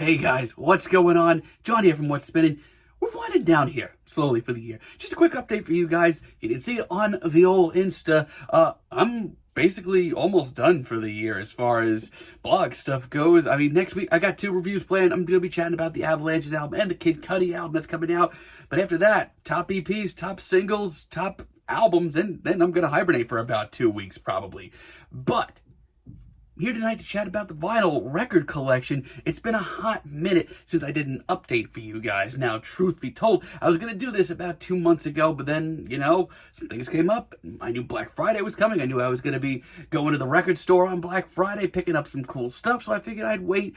Hey guys, what's going on? John here from What's Spinning. We're winding down here slowly for the year. Just a quick update for you guys. You didn't see it on the old Insta. I'm basically almost done for the year as far as blog stuff goes. I mean, next week I got 2 reviews planned. I'm going to be chatting about the Avalanches album and the Kid Cudi album that's coming out. But after that, top EPs, top singles, top albums, and then I'm going to hibernate for about 2 weeks probably. But here tonight to chat about the vinyl record collection. It's been a hot minute since I did an update for you guys. Now, truth be told, I was going to do this about 2 months ago, but then, some things came up. I knew Black Friday was coming. I knew I was going to be going to the record store on Black Friday, picking up some cool stuff, so I figured I'd wait.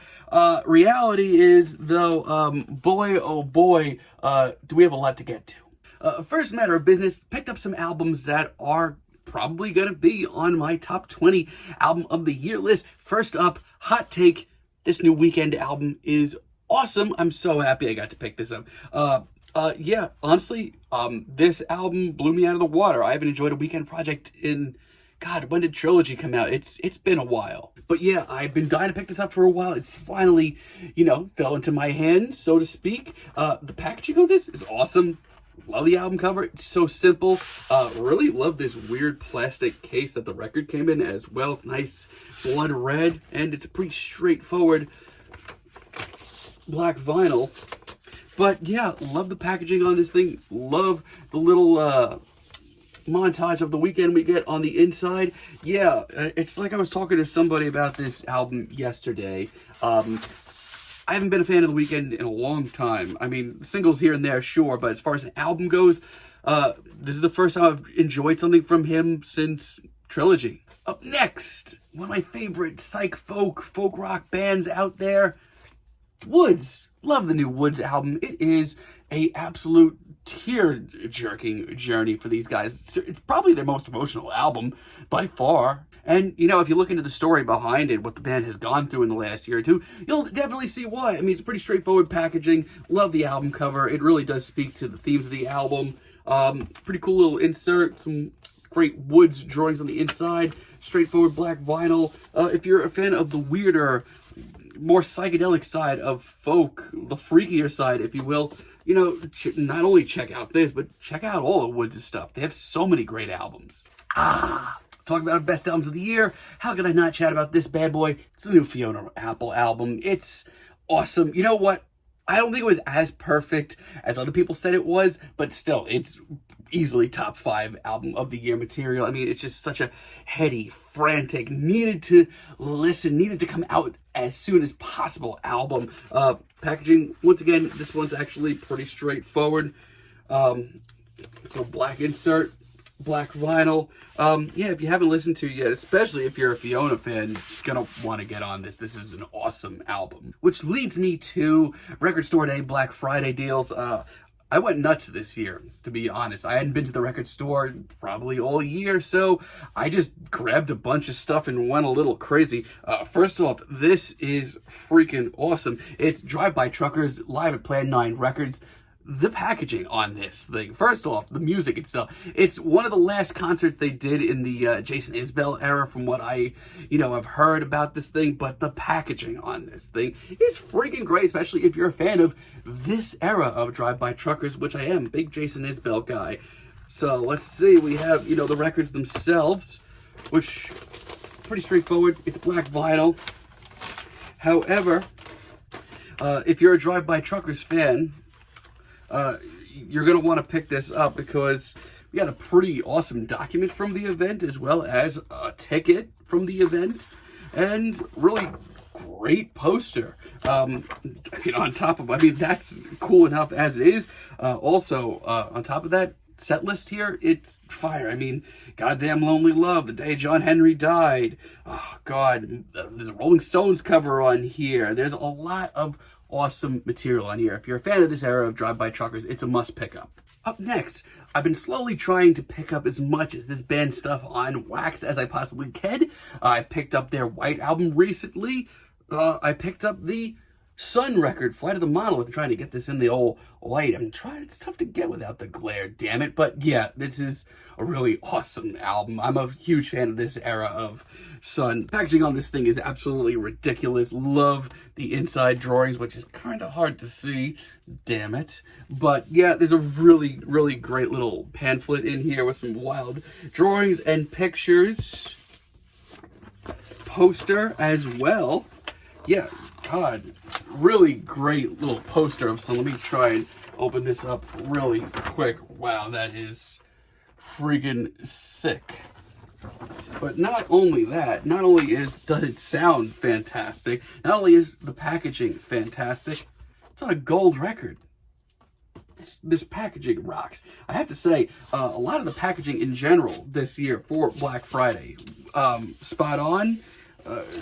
Reality is, though, boy, oh boy, do we have a lot to get to. First matter of business, picked up some albums that are probably going to be on my top 20 album of the year list. First up, hot take, this new Weeknd album is awesome. I'm so happy I got to pick this up. Yeah, honestly, this album blew me out of the water. I haven't enjoyed a Weeknd project in, God, when did Trilogy come out? It's been a while. But yeah, I've been dying to pick this up for a while. It finally, fell into my hands, so to speak. The packaging of this is awesome. Love the album cover. It's so simple. Really love this weird plastic case that the record came in as well. It's nice blood red, and it's a pretty straightforward black vinyl. But yeah, love the packaging on this thing. Love the little montage of the Weeknd we get on the inside. Yeah, it's like I was talking to somebody about this album yesterday. I haven't been a fan of The Weeknd in a long time. I mean, singles here and there, sure, but as far as an album goes, this is the first time I've enjoyed something from him since Trilogy. Up next, one of my favorite folk rock bands out there, Woods. Love the new Woods album. It is a absolute tear-jerking journey for these guys. It's probably their most emotional album by far. And, if you look into the story behind it, what the band has gone through in the last year or two, you'll definitely see why. I mean, it's pretty straightforward packaging. Love the album cover. It really does speak to the themes of the album. Pretty cool little insert. Some great Woods drawings on the inside. Straightforward black vinyl. If you're a fan of the weirder, more psychedelic side of folk, the freakier side, if you will, not only check out this, but check out all of Woods' stuff. They have so many great albums. Talk about best albums of the year. How could I not chat about this bad boy? It's the new Fiona Apple album. It's awesome. You know what? I don't think it was as perfect as other people said it was, but still, it's easily top 5 album of the year material. I mean, it's just such a heady, frantic, needed to listen, needed to come out as soon as possible album. Packaging, once again, this one's actually pretty straightforward. It's a black insert, black vinyl. Yeah, if you haven't listened to it yet, especially if you're a Fiona fan, you're gonna want to get on this. This is an awesome album. Which leads me to Record Store Day, Black Friday deals. I went nuts this year, to be honest. I hadn't been to the record store probably all year, so I just grabbed a bunch of stuff and went a little crazy. First off, this is freaking awesome. It's Drive By Truckers live at Plan 9 Records. The packaging on this thing, first off, the music itself. It's one of the last concerts they did in the Jason Isbell era, from what I've heard about this thing, but the packaging on this thing is freaking great, especially if you're a fan of this era of Drive By Truckers, which I am, big Jason Isbell guy. So let's see, we have, the records themselves, which pretty straightforward. It's black vinyl. However, if you're a Drive By Truckers fan, you're going to want to pick this up because we got a pretty awesome document from the event, as well as a ticket from the event, and really great poster. On top of, that's cool enough as it is. Also, on top of that, set list here, it's fire. Goddamn Lonely Love, The Day John Henry Died. Oh, God, there's a Rolling Stones cover on here. There's a lot of awesome material on here. If you're a fan of this era of Drive By Truckers, it's a must pick up. Up next, I've been slowly trying to pick up as much as this band stuff on wax as I possibly can. I picked up their White album recently. I picked up the Sun record, Flight of the Monolith. I'm trying to get this in the old light. It's tough to get without the glare, damn it. But yeah, this is a really awesome album. I'm a huge fan of this era of Sun. Packaging on this thing is absolutely ridiculous. Love the inside drawings, which is kind of hard to see, damn it. But yeah, there's a really, really great little pamphlet in here with some wild drawings and pictures. Poster as well. Yeah, God, really great little poster of some. Let me try and open this up really quick. Wow, that is freaking sick. But not only that, does it sound fantastic, not only is the packaging fantastic, it's on a gold record. This packaging rocks. I have to say, a lot of the packaging in general this year for Black Friday, spot on.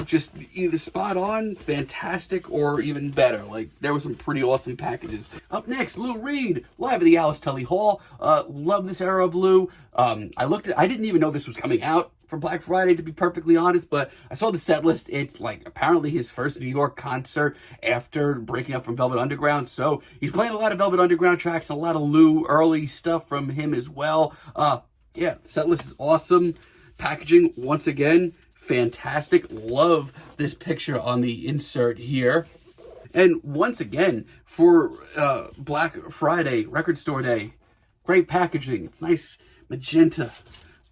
Just either spot on, fantastic, or even better. Like, there were some pretty awesome packages. Up next, Lou Reed, live at the Alice Tully Hall. Love this era of Lou. I didn't even know this was coming out for Black Friday, to be perfectly honest, but I saw the set list. It's like apparently his first New York concert after breaking up from Velvet Underground. So he's playing a lot of Velvet Underground tracks, and a lot of Lou early stuff from him as well. Yeah, set list is awesome. Packaging, once again, fantastic. Love this picture on the insert here. And once again, for Black Friday, Record Store Day, great packaging. It's nice magenta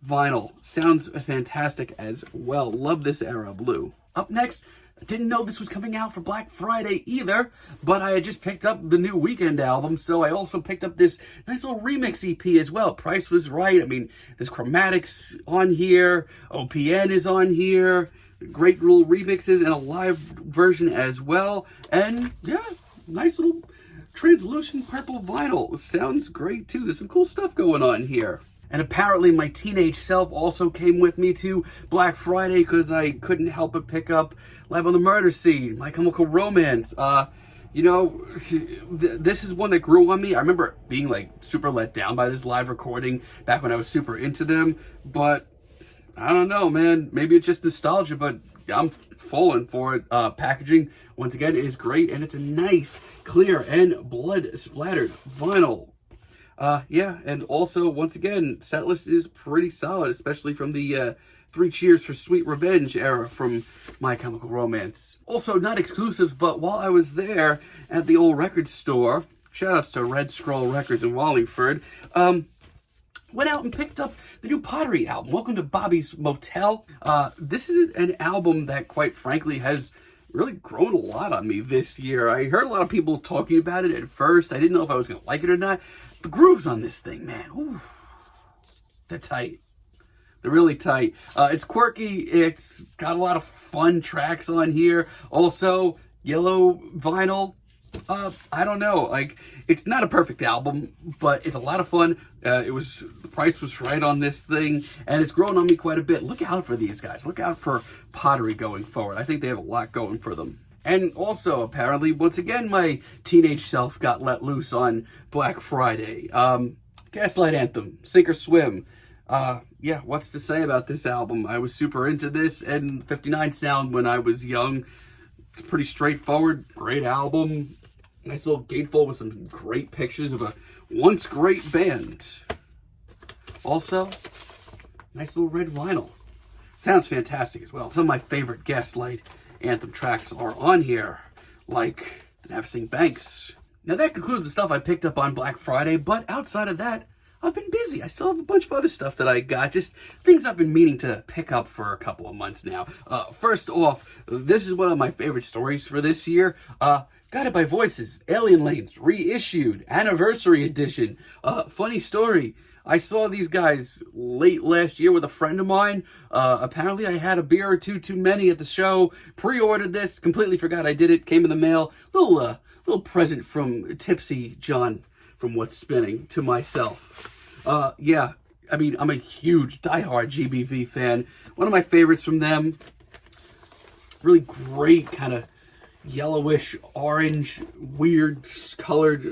vinyl. Sounds fantastic as well. Love this era of Lou. Up next, I didn't know this was coming out for Black Friday either, but I had just picked up the new Weekend album, so I also picked up this nice little remix EP as well. Price was right. I mean, there's Chromatics on here, OPN is on here, great little remixes, and a live version as well. And yeah, nice little translucent purple vinyl. Sounds great too. There's some cool stuff going on here. And apparently my teenage self also came with me to Black Friday because I couldn't help but pick up Live on the Murder Scene, My Chemical Romance. You know, this is one that grew on me. I remember being like super let down by this live recording back when I was super into them. But I don't know, man. Maybe it's just nostalgia, but I'm falling for it. Packaging, once again, is great. And it's a nice, clear, and blood-splattered vinyl. Yeah, and also, once again, setlist is pretty solid, especially from the Three Cheers for Sweet Revenge era from My Chemical Romance. Also, not exclusives, but while I was there at the old record store, shoutouts to Red Scroll Records in Wallingford, went out and picked up the new Pottery album, Welcome to Bobby's Motel. This is an album that, quite frankly, has really grown a lot on me this year. I heard a lot of people talking about it at first. I didn't know if I was going to like it or not. The grooves on this thing, man, ooh, they're tight. They're really tight. It's quirky. It's got a lot of fun tracks on here. Also, yellow vinyl. I don't know. Like, it's not a perfect album, but it's a lot of fun. The price was right on this thing, and it's grown on me quite a bit. Look out for these guys. Look out for Pottery going forward. I think they have a lot going for them. And also, apparently, once again, my teenage self got let loose on Black Friday. Gaslight Anthem, Sink or Swim. Yeah, what's to say about this album? I was super into this and 59 Sound when I was young. It's pretty straightforward, great album. Nice little gatefold with some great pictures of a once great band. Also, nice little red vinyl. Sounds fantastic as well. Some of my favorite Gaslight Anthem tracks are on here, like the Navasing Banks. Now that concludes the stuff I picked up on Black Friday, but outside of that, I've been busy. I still have a bunch of other stuff that I got, just things I've been meaning to pick up for a couple of months now. First off, this is one of my favorite stories for this year. Guided by Voices, Alien Lanes, reissued, anniversary edition. Funny story. I saw these guys late last year with a friend of mine. Apparently I had a beer or two too many at the show. Pre-ordered this, completely forgot I did it. Came in the mail. Little present from Tipsy John from What's Spinning to myself. Yeah, I mean, I'm a huge diehard GBV fan. One of my favorites from them. Really great kind of yellowish, orange, weird colored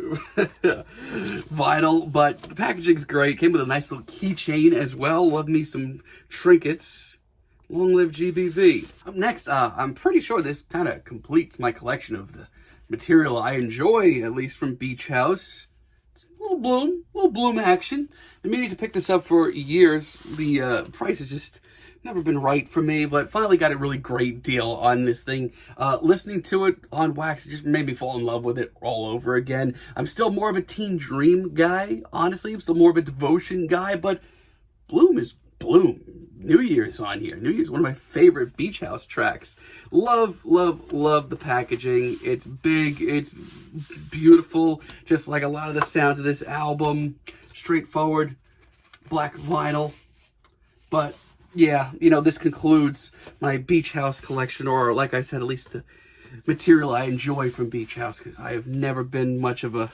vinyl, but the packaging's great. Came with a nice little keychain as well. Love me some trinkets. Long live GBV. Up next, I'm pretty sure this kind of completes my collection of the material I enjoy, at least from Beach House. It's a little Bloom action. I've been meaning to pick this up for years. The price has just never been right for me, but finally got a really great deal on this thing. Listening to it on wax, it just made me fall in love with it all over again. I'm still more of a Teen Dream guy, honestly. I'm still more of a Devotion guy, but Bloom is Bloom. New Year's on here. New Year's, one of my favorite Beach House tracks. Love the packaging. It's big. It's beautiful. Just like a lot of the sounds of this album. Straightforward. Black vinyl. But yeah, this concludes my Beach House collection, or like I said, at least the material I enjoy from Beach House, because I have never been much of a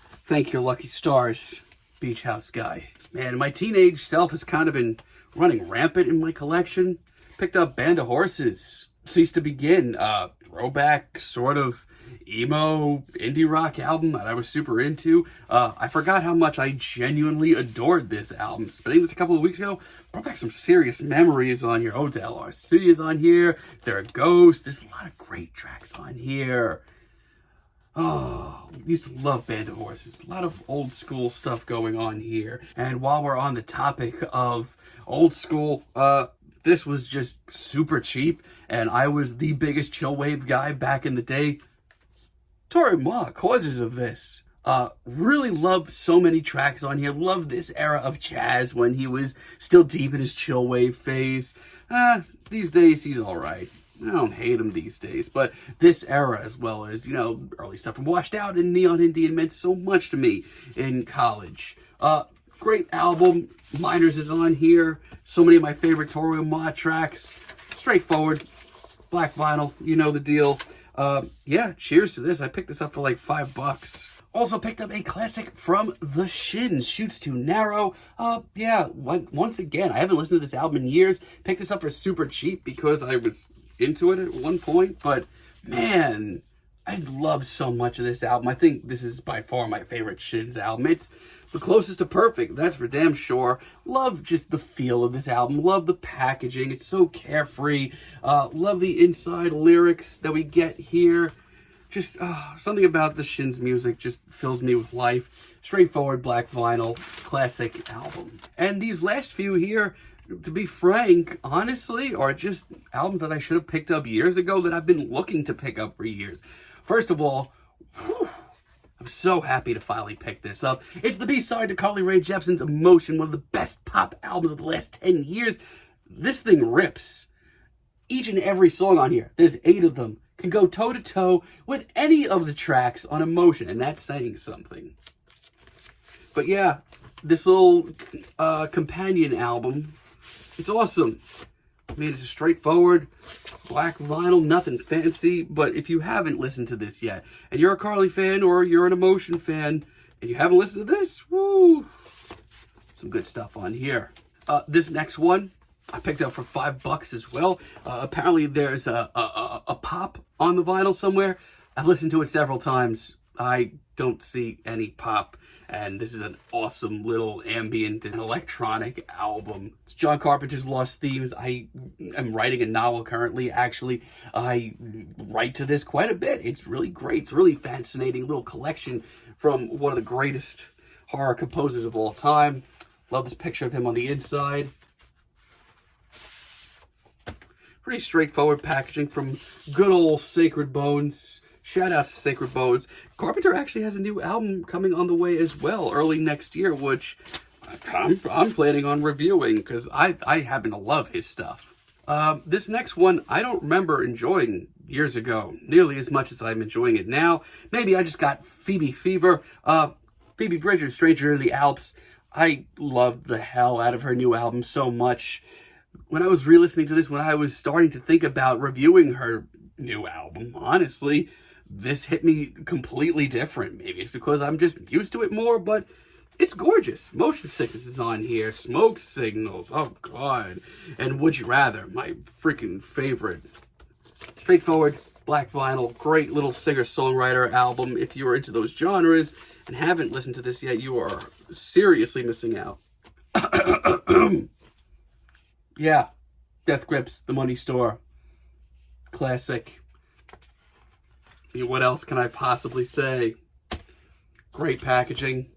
thank your lucky stars Beach House guy. Man, my teenage self has kind of been running rampant in my collection. Picked up Band of Horses, Cease to Begin, throwback sort of emo indie rock album that I was super into. I forgot how much I genuinely adored this album. Spinning this a couple of weeks ago, brought back some serious memories on here. Ode to LRC is on here. Sarah Ghost. There's a lot of great tracks on here. Oh, used to love Band of Horses. A lot of old school stuff going on here. And while we're on the topic of old school, this was just super cheap, and I was the biggest chillwave guy back in the day. Tori Ma, Causes of This. Really love so many tracks on here. Love this era of Chaz when he was still deep in his chillwave phase. These days he's alright. I don't hate him these days, but this era, as well as, early stuff from Washed Out and Neon Indian, meant so much to me in college. Great album. Miners is on here. So many of my favorite Tori Ma tracks. Straightforward. Black vinyl. You know the deal. Yeah, cheers to this. I picked this up for like $5. Also picked up a classic from The Shins, Shoots Too Narrow. Yeah, once again, I haven't listened to this album in years. Picked this up for super cheap because I was into it at one point, but man, I love so much of this album. I think this is by far my favorite Shins album. It's the closest to perfect, that's for damn sure. Love just the feel of this album. Love the packaging. It's so carefree. Love the inside lyrics that we get here. Just something about the Shins music just fills me with life. Straightforward black vinyl, classic album. And these last few here, to be frank, honestly, are just albums that I should have picked up years ago that I've been looking to pick up for years. First of all, I'm so happy to finally pick this up. It's the B-side to Carly Rae Jepsen's Emotion, one of the best pop albums of the last 10 years. This thing rips. Each and every song on here, there's 8 of them, can go toe-to-toe with any of the tracks on Emotion, and that's saying something. But yeah, this little companion album, it's awesome. I mean, it's a straightforward black vinyl, nothing fancy. But if you haven't listened to this yet, and you're a Carly fan or you're an Emotion fan, and you haven't listened to this, woo, some good stuff on here. This next one I picked up for $5 as well. Apparently there's a pop on the vinyl somewhere. I've listened to it several times. I don't see any pop, and this is an awesome little ambient and electronic album. It's John Carpenter's Lost Themes. I am writing a novel currently. Actually, I write to this quite a bit. It's really great. It's a really fascinating little collection from one of the greatest horror composers of all time. Love this picture of him on the inside. Pretty straightforward packaging from good old Sacred Bones. Shout out to Sacred Bones. Carpenter actually has a new album coming on the way as well, early next year, which I'm planning on reviewing because I happen to love his stuff. This next one, I don't remember enjoying years ago nearly as much as I'm enjoying it now. Maybe I just got Phoebe fever. Phoebe Bridger, Stranger in the Alps. I loved the hell out of her new album so much. When I was re-listening to this, when I was starting to think about reviewing her new album, honestly, this hit me completely different. Maybe it's because I'm just used to it more, but it's gorgeous. Motion Sickness is on here. Smoke Signals. Oh, God. And Would You Rather, my freaking favorite. Straightforward, black vinyl, great little singer-songwriter album. If you are into those genres and haven't listened to this yet, you are seriously missing out. Yeah. Death Grips, The Money Store. Classic. I mean, what else can I possibly say? Great packaging.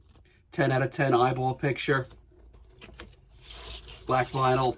10 out of 10 eyeball picture. Black vinyl.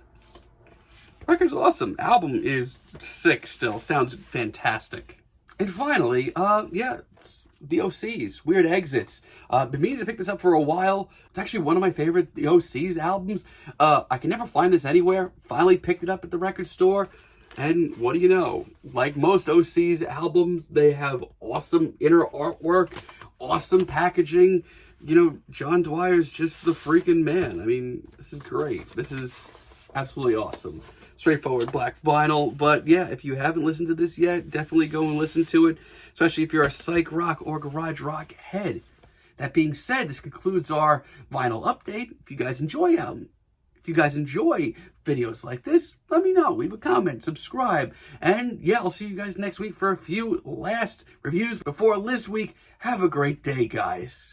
Record's awesome. Album is sick still. Sounds fantastic. And finally, it's the OCs, Weird Exits. Been meaning to pick this up for a while. It's actually one of my favorite The OCs albums. I can never find this anywhere. Finally picked it up at the record store. And what do you know? Like most OCs albums, they have awesome inner artwork, awesome packaging. You know, John Dwyer's just the freaking man. I mean, this is great. This is absolutely awesome. Straightforward black vinyl. But yeah, if you haven't listened to this yet, definitely go and listen to it, especially if you're a psych rock or garage rock head. That being said, this concludes our vinyl update. If you guys enjoy videos like this, let me know. Leave a comment, subscribe, and yeah, I'll see you guys next week for a few last reviews before list week. Have a great day, guys.